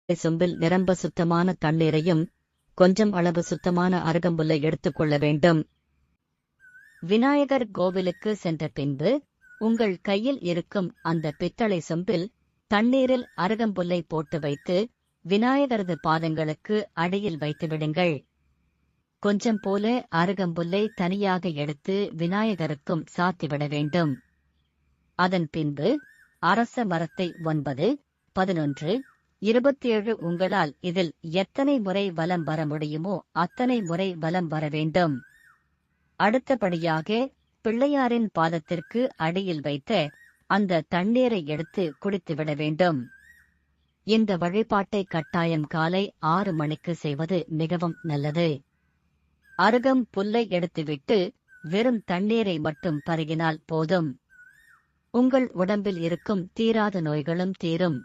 சொம்பில் நிரம்ப சுத்தமான தண்ணீரையும் கொஞ்சம் அளவு சுத்தமான அருகம்புல்லை எடுத்துக்கொள்ள வேண்டும். விநாயகர் கோவிலுக்கு சென்ற பின்பு உங்கள் கையில் இருக்கும் அந்த பித்தளை சொம்பில் தண்ணீரில் அருகம்புல்லை போட்டு வைத்து விநாயகரது பாதங்களுக்கு அடியில் வைத்துவிடுங்கள். கொஞ்சம் போல அருகம்புல்லை தனியாக எடுத்து விநாயகருக்கும் சாத்திவிட வேண்டும். அதன் பின்பு அரச மரத்தை 9, 11, 27 உங்களால் இதில் எத்தனை முறை வலம் வர முடியுமோ அத்தனை முறை வலம் வர வேண்டும். அடுத்தபடியாக பிள்ளையாரின் பாதத்திற்கு அடியில் வைத்த அந்த தண்ணீரை எடுத்து குடித்துவிட வேண்டும். இந்த வழிபாட்டை கட்டாயம் காலை 6 மணிக்கு செய்வது மிகவும் நல்லது. அருகம் புல்லை எடுத்துவிட்டு வெறும் தண்ணீரை மட்டும் பருகினால் போதும். உங்கள் உடம்பில் இருக்கும் தீராத நோய்களும் தீரும்.